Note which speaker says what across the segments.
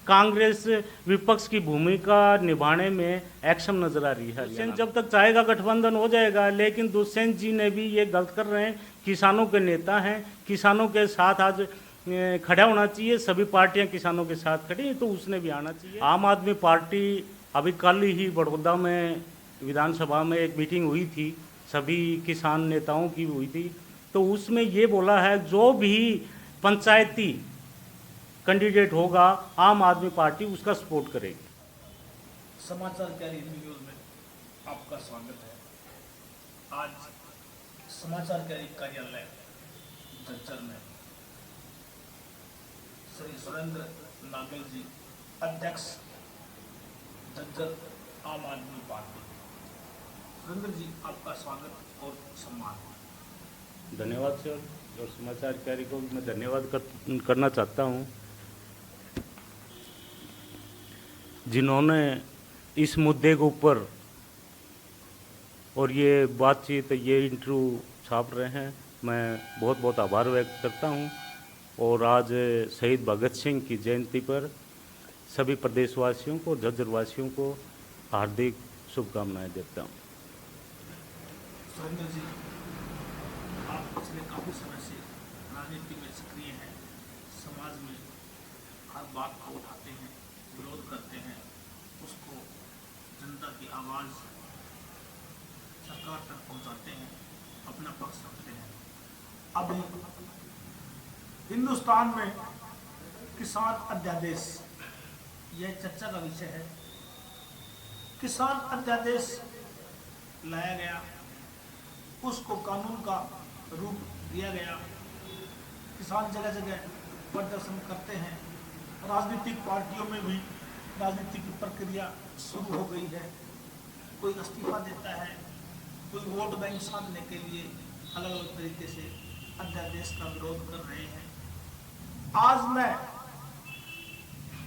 Speaker 1: कांग्रेस विपक्ष की भूमिका निभाने में एक्शन नजर आ रही है। दुष्यंत जब तक चाहेगा गठबंधन हो जाएगा, लेकिन दुष्यंत जी ने भी ये गलत कर रहे हैं। किसानों के नेता हैं, किसानों के साथ आज खड़ा होना चाहिए। सभी पार्टियां किसानों के साथ खड़ी हैं, तो उसने भी आना चाहिए। आम आदमी पार्टी अभी कल ही बड़ौदा में विधानसभा में एक मीटिंग हुई थी, सभी किसान नेताओं की हुई थी, तो उसमें ये बोला है जो भी पंचायती कैंडिडेट होगा आम आदमी पार्टी उसका सपोर्ट करेगी।
Speaker 2: समाचार कैरी न्यूज में आपका स्वागत है। आज समाचार कैरी कार्यालय झज्जर में श्री सुरेंद्र नागल जी, अध्यक्ष झज्जर आम आदमी पार्टी। सुरेंद्र जी, आपका स्वागत और सम्मान।
Speaker 1: धन्यवाद सर, और समाचार कैरी को मैं धन्यवाद करना चाहता हूँ जिन्होंने इस मुद्दे के ऊपर और ये बातचीत, ये इंटरव्यू छाप रहे हैं। मैं बहुत बहुत आभार व्यक्त करता हूँ। और आज शहीद भगत सिंह की जयंती पर सभी प्रदेशवासियों को, झज्जरवासियों को हार्दिक शुभकामनाएं देता हूँ।
Speaker 2: सुरेंद्र जी, आप पिछले काफी समय से राजनीति में सक्रिय हैं, समाज में हर बात को उठाते हैं, विरोध करते हैं, उसको जनता की आवाज सरकार तक पहुंचाते हैं, अपना पक्ष रखते हैं। अब हिंदुस्तान में किसान अध्यादेश यह चर्चा का विषय है। किसान अध्यादेश लाया गया, उसको कानून का रूप दिया गया। किसान जगह जगह प्रदर्शन करते हैं। राजनीतिक पार्टियों में भी राजनीतिक प्रक्रिया शुरू हो गई है। कोई इस्तीफा देता है, कोई वोट बैंक साधने के लिए अलग अलग तरीके से अध्यादेश का विरोध कर रहे हैं। आज मैं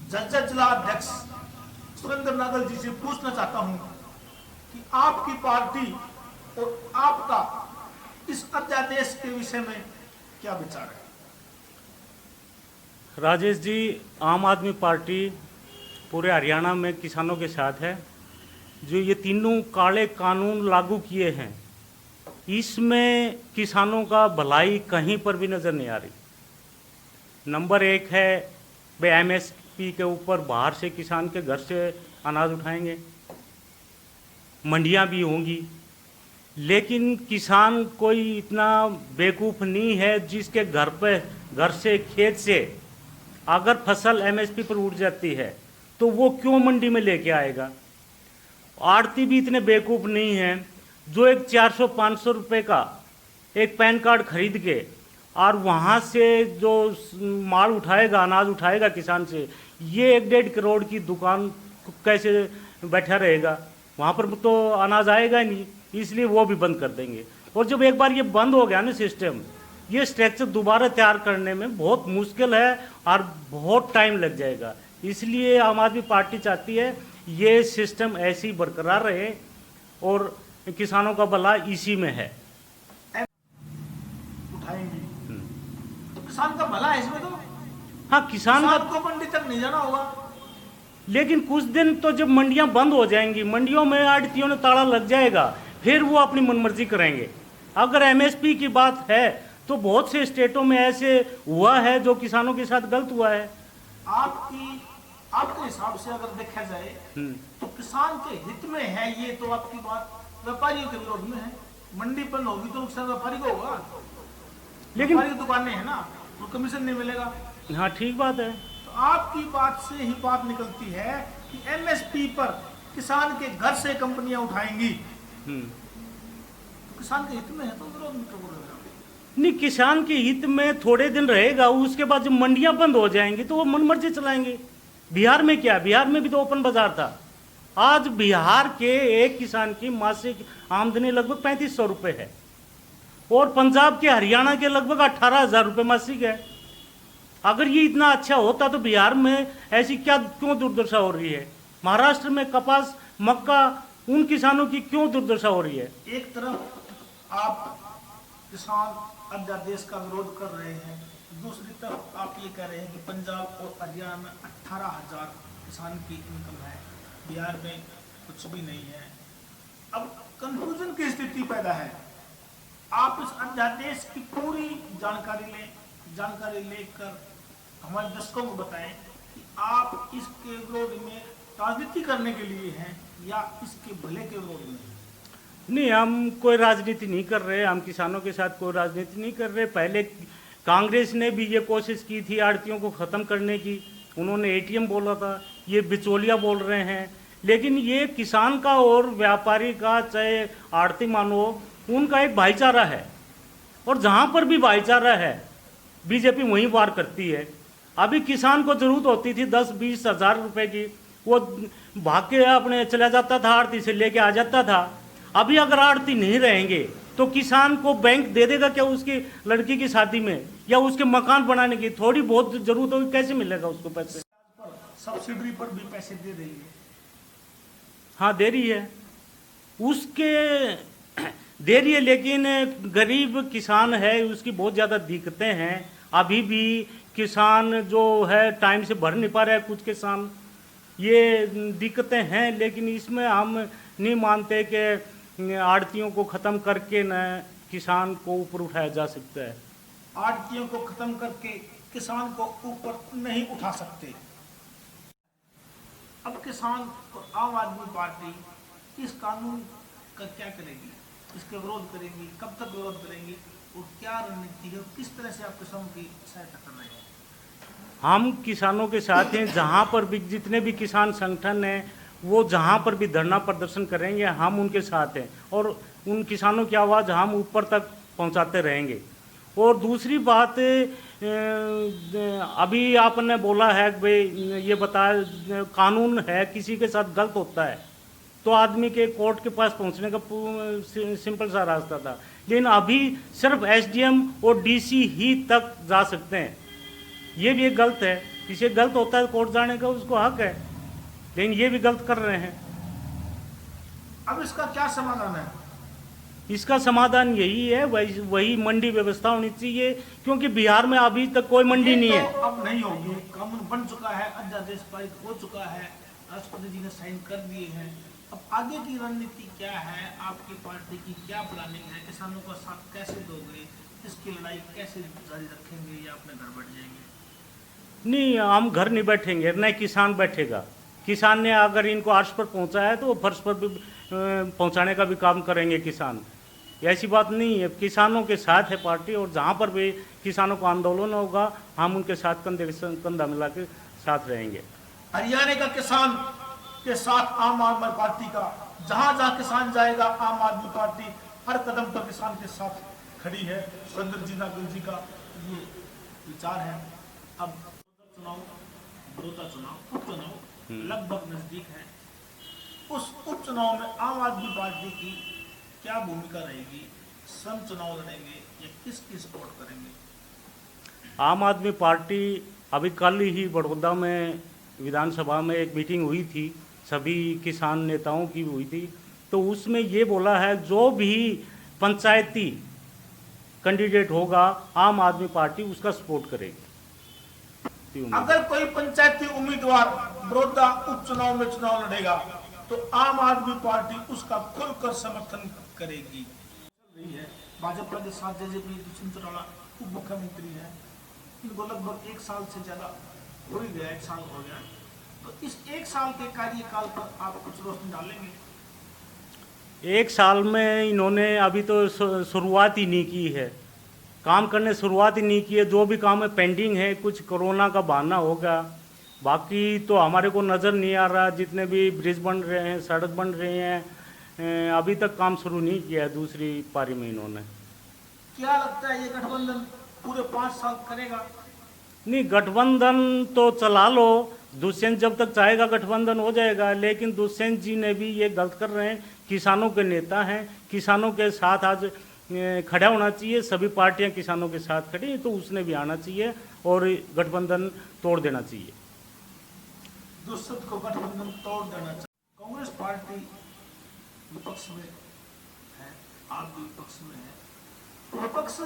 Speaker 2: झज्जर जिला अध्यक्ष सुरेंद्र नागल जी से पूछना चाहता हूं कि आपकी पार्टी और आपका इस अध्यादेश के विषय में क्या विचार है?
Speaker 1: राजेश जी, आम आदमी पार्टी पूरे हरियाणा में किसानों के साथ है। जो ये तीनों काले कानून लागू किए हैं, इसमें किसानों का भलाई कहीं पर भी नज़र नहीं आ रही। नंबर एक है वे एमएसपी के ऊपर बाहर से किसान के घर से अनाज उठाएंगे, मंडियां भी होंगी, लेकिन किसान कोई इतना बेवकूफ़ नहीं है जिसके घर से खेत से अगर फसल एमएसपी पर उठ जाती है तो वो क्यों मंडी में लेके आएगा। आड़ती भी इतने बेवकूफ़ नहीं हैं जो एक 400-500 रुपये का एक पैन कार्ड खरीद के और वहाँ से जो माल उठाएगा, अनाज उठाएगा किसान से, ये 1-1.5 करोड़ की दुकान कैसे बैठा रहेगा। वहाँ पर तो अनाज आएगा ही नहीं, इसलिए वो भी बंद कर देंगे। और जब एक बार ये बंद हो गया ना सिस्टम, ये स्ट्रक्चर दोबारा तैयार करने में बहुत मुश्किल है और बहुत टाइम लग जाएगा। इसलिए आम आदमी पार्टी चाहती है ये सिस्टम ऐसे ही बरकरार रहे और किसानों का भला इसी में है।
Speaker 2: उठाएंगे तो किसान का भला है इसमें। तो
Speaker 1: हाँ, किसान
Speaker 2: को मंडी तक नहीं जाना होगा।
Speaker 1: लेकिन कुछ दिन तो जब मंडियां बंद हो जाएंगी, मंडियों में आड़तियों ने ताला लग जाएगा, फिर वो अपनी मनमर्जी करेंगे। अगर एमएसपी की बात है तो बहुत से स्टेटों में ऐसे हुआ है जो किसानों के साथ गलत हुआ है।
Speaker 2: आपके हिसाब से अगर देखा जाए तो किसान के हित में है ये, तो आपकी बात व्यापारियों के विरोध में है। मंडी बंद होगी तो नुकसान व्यापारी को होगा, लेकिन व्यापारी की दुकानें है ना, तो कमीशन नहीं मिलेगा।
Speaker 1: हाँ, ठीक बात है।
Speaker 2: तो आपकी बात से ही बात निकलती है कि एमएसपी पर किसान के घर से कंपनियां उठाएंगी, तो किसान के हित में है तो विरोध में क्यों बोल रहे हैं?
Speaker 1: नहीं, किसान के हित में थोड़े दिन रहेगा, उसके बाद जब मंडियां बंद हो जाएंगी तो वो मनमर्जी चलाएंगे। बिहार में क्या, बिहार में भी तो ओपन बाजार था। आज बिहार के एक किसान की मासिक आमदनी लगभग 3500 रुपये है और पंजाब के, हरियाणा के लगभग 18,000 रुपये मासिक है। अगर ये इतना अच्छा होता तो बिहार में ऐसी क्यों दुर्दशा हो रही है? महाराष्ट्र में कपास, मक्का, उन किसानों की क्यों दुर्दशा हो रही है?
Speaker 2: एक तरफ आप किसान अध्यादेश का विरोध कर रहे हैं, दूसरी तरफ आप ये कह रहे हैं कि पंजाब और हरियाणा में 18,000 किसान की इनकम है, बिहार में कुछ भी नहीं है। अब कंफ्यूजन की स्थिति पैदा है। आप इस अध्यादेश की पूरी जानकारी लेकर हमारे दर्शकों को बताएं कि आप इसके विरोध में राजनीति करने के लिए हैं या इसके भले के विरोध में।
Speaker 1: नहीं, हम कोई राजनीति नहीं कर रहे, हम किसानों के साथ कोई राजनीति नहीं कर रहे। पहले कांग्रेस ने भी ये कोशिश की थी आड़तियों को ख़त्म करने की, उन्होंने एटीएम बोला था, ये बिचौलिया बोल रहे हैं। लेकिन ये किसान का और व्यापारी का, चाहे आड़ती मानो, उनका एक भाईचारा है, और जहाँ पर भी भाईचारा है बीजेपी वहीं वार करती है। अभी किसान को जरूरत होती थी 10-20 हज़ार रुपए की, वो भाग के अपने चला जाता था, आड़ती से लेके आ जाता था। अभी अगर आड़ती नहीं रहेंगे तो किसान को बैंक दे देगा क्या उसकी लड़की की शादी में, या उसके मकान बनाने की थोड़ी बहुत जरूरत होगी, कैसे मिलेगा उसको पैसे?
Speaker 2: सब्सिडी पर भी पैसे दे रही है।
Speaker 1: हाँ, दे रही है, उसके दे रही है, लेकिन गरीब किसान है, उसकी बहुत ज़्यादा दिक्कतें हैं। अभी भी किसान जो है टाइम से भर नहीं पा रहा है, कुछ किसान, ये दिक्कतें हैं। लेकिन इसमें हम नहीं मानते कि आड़तियों को ख़त्म करके न किसान को ऊपर उठाया जा सकता है।
Speaker 2: आड़तियों को खत्म करके किसान को ऊपर नहीं उठा सकते। अब किसान और आम आदमी पार्टी इस कानून का क्या करेगी? इसके विरोध करेंगी, कब तक विरोध करेंगी, और क्या रणनीति है, किस तरह से आप किसानों की सहायता कर रहे हैं?
Speaker 1: हम किसानों के साथ हैं, जहाँ पर भी जितने भी किसान संगठन हैं, वो जहाँ पर भी धरना प्रदर्शन करेंगे, हम उनके साथ हैं, और उन किसानों की आवाज़ हम ऊपर तक पहुँचाते रहेंगे। और दूसरी बात, अभी आपने बोला है कि भाई ये बताया कानून है, किसी के साथ गलत होता है तो आदमी के कोर्ट के पास पहुंचने का सिंपल सा रास्ता था। लेकिन अभी सिर्फ एसडीएम और डीसी ही तक जा सकते हैं, ये भी एक गलत है। किसी गलत होता है कोर्ट जाने का, उसको हक है, लेकिन ये भी गलत कर रहे हैं।
Speaker 2: अब इसका क्या समाधान है?
Speaker 1: इसका समाधान यही है, वही मंडी व्यवस्था होनी चाहिए, क्योंकि बिहार में अभी तक कोई मंडी नहीं है।
Speaker 2: तो अब नहीं होगी, कानून बन चुका है, अध्यादेश पारित हो चुका है, राष्ट्रपति जी ने साइन कर दिए हैं। अब आगे की रणनीति क्या है? आपकी पार्टी की क्या प्लानिंग है? किसानों का साथ कैसे दोगे? इसकी लड़ाई कैसे जारी रखेंगे या अपने घर बैठ जाएंगे?
Speaker 1: नहीं, हम घर नहीं बैठेंगे, न किसान बैठेगा। किसान ने अगर इनको अर्श पर पहुंचाया है तो वो फर्श पर भी पहुंचाने का भी काम करेंगे किसान। ऐसी बात नहीं है, किसानों के साथ है पार्टी, और जहां पर भी किसानों को आंदोलन होगा हम उनके साथ कंधे से कंधा मिला के साथ रहेंगे।
Speaker 2: हरियाणा का किसान के साथ आम आदमी पार्टी का, जहां जहां किसान जाएगा आम आदमी पार्टी हर कदम पर किसान के साथ खड़ी है। सुरेंद्र जी नागल जी का ये विचार है। अब चुनाव, बड़ौदा चुनाव, उपचुनाव लगभग नजदीक है। उस उपचुनाव में आम आदमी पार्टी की क्या भूमिका रहेगी? स्वयं चुनाव लड़ेंगे या किसकी सपोर्ट करेंगे?
Speaker 1: आम आदमी पार्टी, अभी कल ही बड़ौदा में विधानसभा में एक मीटिंग हुई थी, सभी किसान नेताओं की हुई थी, तो उसमें ये बोला है जो भी पंचायती कैंडिडेट होगा आम आदमी पार्टी उसका सपोर्ट करेगी।
Speaker 2: अगर कोई पंचायती उम्मीदवार बड़ौदा उपचुनाव में चुनाव लड़ेगा तो आम आदमी पार्टी उसका खुलकर समर्थन करेगी। भाजपा के साथ जेजेपी दुष्यंत चौटाला उप मुख्यमंत्री है, इनको लगभग 1 साल से ज्यादा हो ही गया, 1 साल हो गया। तो इस 1 साल के कार्यकाल पर आप कुछ रोशनी डालेंगे?
Speaker 1: 1 साल में इन्होंने अभी तो शुरुआत ही नहीं की है, काम करने शुरुआत ही नहीं की है। जो भी काम है पेंडिंग है, कुछ कोरोना का बहाना होगा, बाकी तो हमारे को नज़र नहीं आ रहा। जितने भी ब्रिज बन रहे हैं, सड़क बन रही हैं, अभी तक काम शुरू नहीं किया है दूसरी पारी में इन्होंने।
Speaker 2: क्या लगता है ये गठबंधन पूरे 5 साल करेगा?
Speaker 1: नहीं, गठबंधन तो चला लो, दुष्यंत जब तक चाहेगा गठबंधन हो जाएगा। लेकिन दुष्यंत जी ने भी ये गलत कर रहे हैं, किसानों के नेता हैं, किसानों के साथ आज खड़ा होना चाहिए। सभी पार्टियां किसानों के साथ खड़ी हैं, तो उसने भी आना चाहिए और गठबंधन तोड़ देना चाहिए।
Speaker 2: दुष्यंत को गठबंधन तोड़ देना चाहिए। कांग्रेस पार्टी विपक्ष में है, आप भी विपक्ष में है। विपक्ष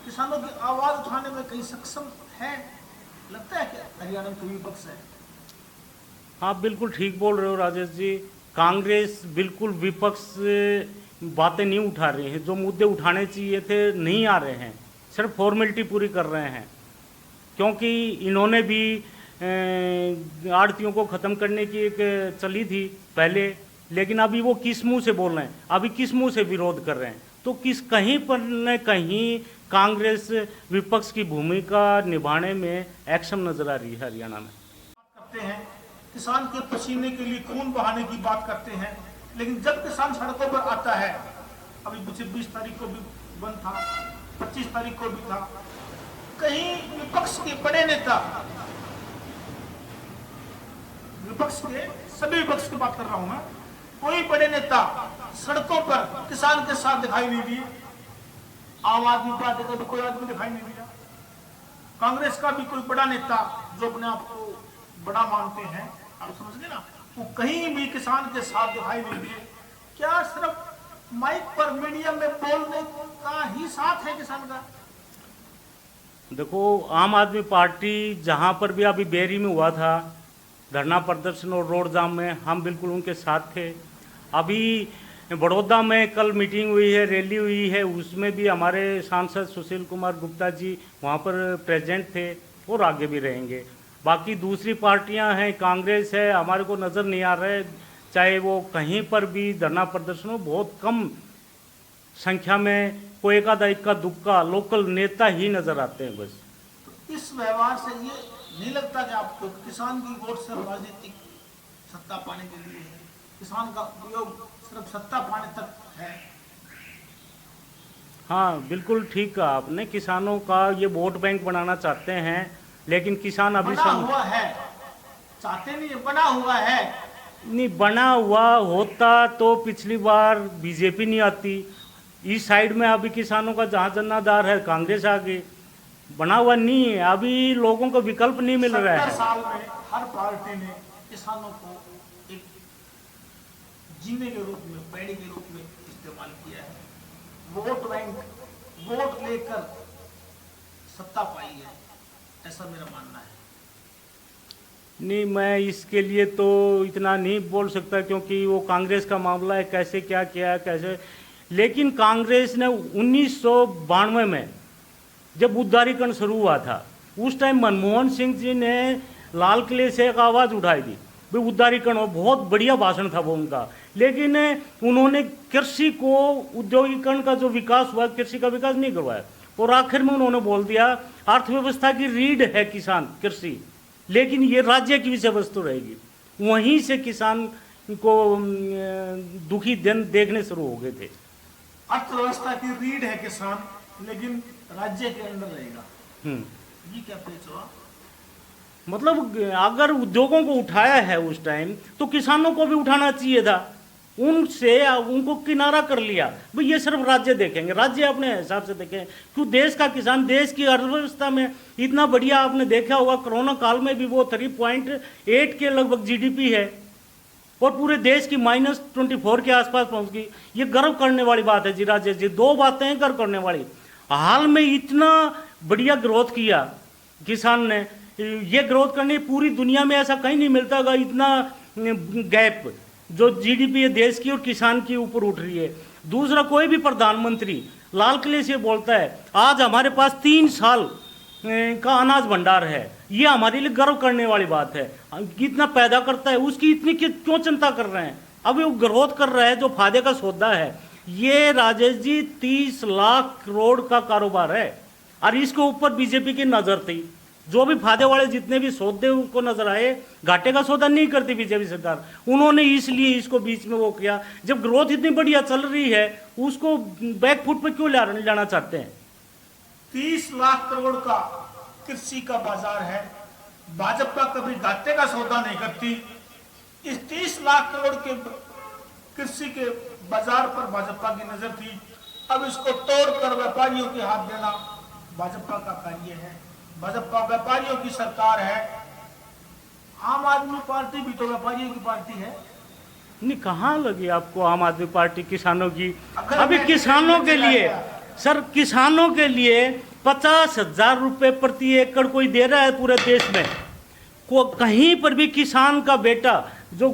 Speaker 2: किसानों की आवाज उठाने में कहीं सक्षम है? लगता है कि हरियाणा में कोई विपक्ष है?
Speaker 1: आप बिल्कुल ठीक बोल रहे हो राजेश जी। कांग्रेस बिल्कुल विपक्ष बातें नहीं उठा रही है, जो मुद्दे उठाने चाहिए थे नहीं आ रहे हैं, सिर्फ फॉर्मेलिटी पूरी कर रहे हैं। क्योंकि इन्होंने भी आड़तियों को ख़त्म करने की एक चली थी पहले, लेकिन अभी वो किस मुंह से बोल रहे हैं, अभी किस मुंह से विरोध कर रहे हैं? तो किस कहीं पर न कहीं कांग्रेस विपक्ष की भूमिका निभाने में अक्षम नजर आ रही है हरियाणा में।
Speaker 2: करते हैं किसान के पसीने के लिए खून बहाने की बात करते हैं, लेकिन जब किसान सड़कों पर आता है, अभी मुझे 20 तारीख को भी बंद था, 25 तारीख को भी था, कहीं विपक्ष के बड़े नेता, विपक्ष के सभी विपक्ष की बात कर रहा हूं मैं, कोई बड़े नेता सड़कों पर किसान के साथ दिखाई नहीं दिए। आम आदमी पार्टी का भी कोई आदमी दिखाई नहीं दिया, कांग्रेस का भी कोई बड़ा नेता जो अपने आप को बड़ा मानते हैं, आप समझ गए ना, वो कहीं भी किसान के साथ दिखाई नहीं दिए। क्या सिर्फ माइक पर मीडिया में बोलने का ही साथ है किसान का?
Speaker 1: देखो, आम आदमी पार्टी जहाँ पर भी अभी बेरी में हुआ था धरना प्रदर्शन और रोड जाम में, हम बिल्कुल उनके साथ थे। अभी बड़ौदा में कल मीटिंग हुई है, रैली हुई है, उसमें भी हमारे सांसद सुशील कुमार गुप्ता जी वहाँ पर प्रेजेंट थे और आगे भी रहेंगे। बाकी दूसरी पार्टियां हैं, कांग्रेस है, हमारे को नज़र नहीं आ रहा है, चाहे वो कहीं पर भी धरना प्रदर्शन हो, बहुत कम संख्या में कोई एकाधा इक्का दुक्का लोकल नेता ही नज़र आते हैं बस।
Speaker 2: तो इस व्यवहार से ये नहीं लगता कि आपको किसान की वोट से राजनीतिक सत्ता पाने के लिए किसान का उपयोग सिर्फ सत्ता पाने तक है?
Speaker 1: हाँ, बिल्कुल ठीक कहा आपने। किसानों का ये वोट बैंक बनाना चाहते हैं, लेकिन किसान अभी
Speaker 2: बना हुआ है, चाहते नहीं, बना हुआ है।
Speaker 1: नहीं, बना हुआ होता तो पिछली बार बीजेपी नहीं आती। इस साइड में अभी किसानों का जहाँ जन्नादार है, कांग्रेस आ गई। बना हुआ नहीं है, अभी लोगों को विकल्प नहीं मिल रहा है।
Speaker 2: 70 साल में हर पार्टी ने किसानों को एक जीने के रूप में, पैड़ी के रूप में इस्तेमाल किया है, वोट बैंक, वोट लेकर सत्ता पाई है, ऐसा मेरा मानना है।
Speaker 1: नहीं, मैं इसके लिए तो इतना नहीं बोल सकता, क्योंकि वो कांग्रेस का मामला है, कैसे क्या किया है कैसे। लेकिन कांग्रेस ने 1992 में जब उदारीकरण शुरू हुआ था, उस टाइम मनमोहन सिंह जी ने लाल किले से एक आवाज़ उठाई थी भाई उदारीकरण हो, बहुत बढ़िया भाषण था वो उनका। लेकिन उन्होंने कृषि को, औद्योगिकरण का जो विकास हुआ, कृषि का विकास नहीं करवाया, और आखिर में उन्होंने बोल दिया अर्थव्यवस्था की रीढ़ है किसान, कृषि, लेकिन ये राज्य की विषय वस्तु रहेगी। वहीं से किसान को दुखी दिन देखने शुरू हो गए थे।
Speaker 2: अर्थव्यवस्था की रीढ़ है किसान, लेकिन राज्य के अंदर रहेगा, ये क्या पेच हुआ?
Speaker 1: मतलब अगर उद्योगों को उठाया है उस टाइम, तो किसानों को भी उठाना चाहिए था। उनसे उनको किनारा कर लिया भाई ये सिर्फ राज्य देखेंगे, राज्य अपने हिसाब से देखें। क्यों देश का किसान, देश की अर्थव्यवस्था में इतना बढ़िया, आपने देखा होगा कोरोना काल में भी वो 3.8 के लगभग जीडीपी है, और पूरे देश की -24 के आसपास पहुंच गई। ये गर्व करने वाली बात है जी राजेश जी। दो बातें हैं गर्व करने वाली, हाल में इतना बढ़िया ग्रोथ किया किसान ने, ये ग्रोथ करने पूरी दुनिया में ऐसा कहीं नहीं मिलता होगा, इतना गैप जो जीडीपी है देश की और किसान की ऊपर उठ रही है। दूसरा, कोई भी प्रधानमंत्री लाल किले से बोलता है आज हमारे पास 3 साल का अनाज भंडार है, ये हमारे लिए गर्व करने वाली बात है। कितना पैदा करता है, उसकी इतनी क्यों चिंता कर रहे हैं? अभी वो ग्रोथ कर रहा है, जो फायदे का सौदा है। ये राजेश जी 30 लाख करोड़ का कारोबार है, और इसके ऊपर बीजेपी की नजर थी। जो भी फायदे वाले जितने भी सौदे उनको नजर आए, घाटे का सौदा नहीं करती बीजेपी सरकार। उन्होंने इसलिए इसको बीच में वो किया। जब ग्रोथ इतनी बढ़िया चल रही है, उसको बैकफुट पे क्यों लाना चाहते हैं?
Speaker 2: 30 लाख करोड़ का कृषि का बाजार है, भाजपा कभी घाटे का सौदा नहीं करती। इस 30 लाख करोड़ के कृषि के बाजार पर भाजपा की नजर थी। अब इसको तोड़कर व्यापारियों के हाथ देना भाजपा का कार्य है। भाजपा व्यापारियों की सरकार है। आम आदमी पार्टी भी तो व्यापारियों की पार्टी है।
Speaker 1: नहीं, कहाँ लगी आपको आम आदमी पार्टी किसानों की? अभी किसानों के लिए सर, किसानों के लिए 50,000 रुपये प्रति एकड़ कोई दे रहा है पूरे देश में। को कहीं पर भी किसान का बेटा जो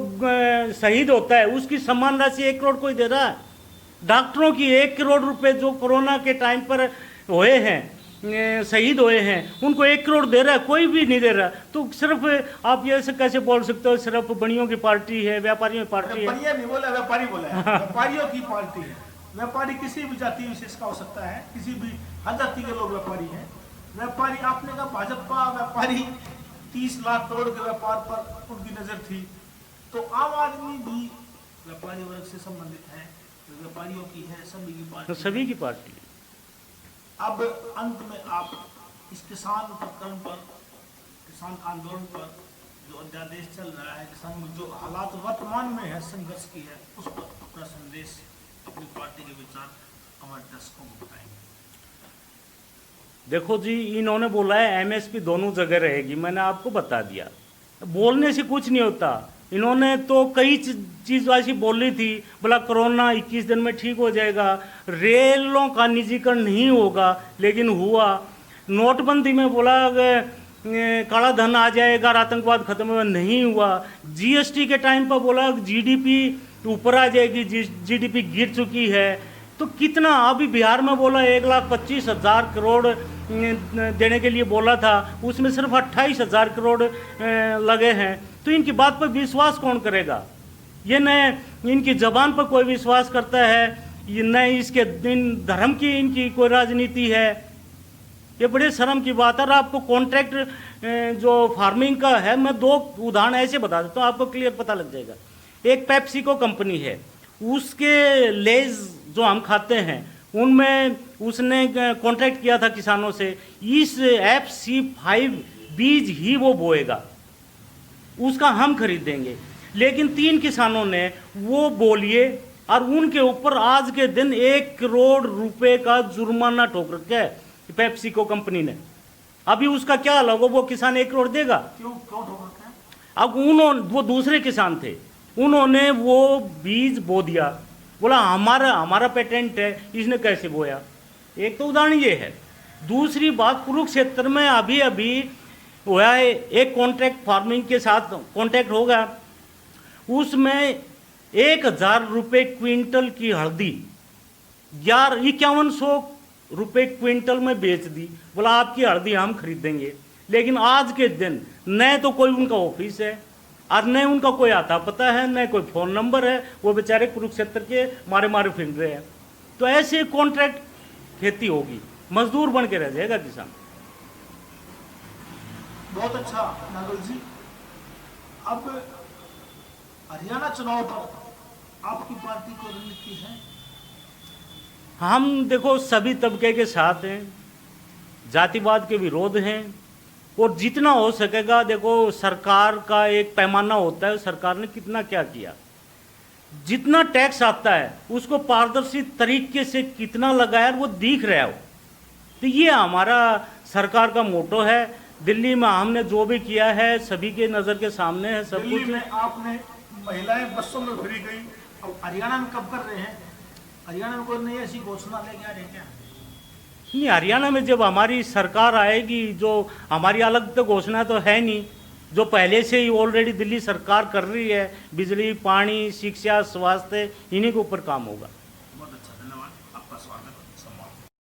Speaker 1: शहीद होता है उसकी सम्मान राशि 1 करोड़ कोई दे रहा है। डॉक्टरों की 1 करोड़ रुपए जो कोरोना के टाइम पर हुए हैं, शहीद हुए हैं, उनको 1 करोड़ दे रहा है, कोई भी नहीं दे रहा। तो सिर्फ आप ये कैसे बोल सकते हो सिर्फ बड़ियों की पार्टी है, व्यापारियों की पार्टी है?
Speaker 2: बढ़िया नहीं बोला, व्यापारी बोला है। व्यापारियों की पार्टी है। व्यापारी किसी भी जाति विशेष का हो सकता है, किसी भी हर जाति के लोग व्यापारी हैं। व्यापारी आपने कहा भाजपा व्यापारी 30 लाख करोड़ के व्यापार पर उनकी नजर थी, तो आम आदमी भी व्यापारी वर्ग से संबंधित है, तो व्यापारियों की है, सभी की पार्टी।
Speaker 1: तो सभी की पार्टी।
Speaker 2: अब अंत में आप इस किसान प्रकरण पर, किसान आंदोलन पर जो अध्यादेश चल रहा है, किसान में जो हालात वर्तमान में है संघर्ष की है, उस पर अपना संदेश, अपनी पार्टी के विचार हमारे दर्शकों को बताएंगे।
Speaker 1: देखो जी, इन्होंने बोला है एमएसपी दोनों जगह रहेगी। मैंने आपको बता दिया, बोलने से कुछ नहीं होता। इन्होंने तो कई चीज ऐसी बोली थी, बोला कोरोना 21 दिन में ठीक हो जाएगा, रेलों का निजीकरण नहीं होगा, लेकिन हुआ। नोटबंदी में बोला काला धन आ जाएगा, आतंकवाद खत्म हुआ, नहीं हुआ। जीएसटी के टाइम पर बोला जीडीपी ऊपर आ जाएगी, जीडीपी गिर चुकी है। तो कितना अभी बिहार में बोला 1,25,000 करोड़ देने के लिए बोला था, उसमें सिर्फ 28,000 करोड़ लगे हैं। तो इनकी बात पर विश्वास कौन करेगा? ये न इनकी जबान पर कोई विश्वास करता है, ये न इसके दिन धर्म की इनकी कोई राजनीति है। ये बड़े शर्म की बात है। और आपको कॉन्ट्रैक्ट जो फार्मिंग का है, मैं 2 उदाहरण ऐसे बता देता हूँ, आपको क्लियर पता लग जाएगा। एक पेप्सिको कंपनी है, उसके लेज जो हम खाते हैं उनमें उसने कॉन्ट्रैक्ट किया था किसानों से, इस FC5 बीज ही वो बोएगा, उसका हम खरीदेंगे। लेकिन 3 किसानों ने वो बोलिए और उनके ऊपर आज के दिन 1 करोड़ रुपए का जुर्माना ठोक रखा है पेप्सिको कंपनी ने। अभी उसका क्या हाल होगा? वो किसान 1 करोड़ देगा?
Speaker 2: क्यों ठोक रखा है?
Speaker 1: अब वो दूसरे किसान थे, उन्होंने वो बीज बो दिया, बोला हमारा पेटेंट है, इसने कैसे बोया? एक तो उदाहरण ये है। दूसरी बात, कुरुक्षेत्र में अभी अभी हुआ है, एक कॉन्ट्रैक्ट फार्मिंग के साथ कॉन्ट्रैक्ट होगा, उसमें 1,000 रुपये क्विंटल की हल्दी 5100 रुपये क्विंटल में बेच दी। बोला आपकी हल्दी हम खरीदेंगे। लेकिन आज के दिन न तो कोई उनका ऑफिस है, और न उनका कोई आता पता है, न कोई फ़ोन नंबर है, वो बेचारे कुरुक्षेत्र के मारे फिर रहे हैं। तो ऐसे कॉन्ट्रैक्ट खेती होगी, मजदूर बन के रह जाएगा किसान।
Speaker 2: बहुत अच्छा नागल जी। अब हरियाणा चुनाव पर आपकी पार्टी को रणनीति है?
Speaker 1: हम देखो सभी तबके के साथ हैं, जातिवाद के विरोध हैं, और जितना हो सकेगा, देखो सरकार का एक पैमाना होता है, सरकार ने कितना क्या किया, जितना टैक्स आता है उसको पारदर्शी तरीके से कितना लगाया वो दिख रहा हो। तो ये हमारा सरकार का मोटो है। दिल्ली में हमने जो भी किया है सभी के नज़र के सामने है सब
Speaker 2: दिल्ली
Speaker 1: कुछ।
Speaker 2: में आपने महिलाएं बसों में फ्री गई, अब हरियाणा में कब कर रहे हैं? हरियाणा में कोई नई ऐसी घोषणा लेके आ रहे हैं क्या?
Speaker 1: नहीं, हरियाणा में जब हमारी सरकार आएगी, जो हमारी अलग तो घोषणा तो है नहीं, जो पहले से ही ऑलरेडी दिल्ली सरकार कर रही है, बिजली, पानी, शिक्षा, स्वास्थ्य, इन्हीं के ऊपर काम होगा।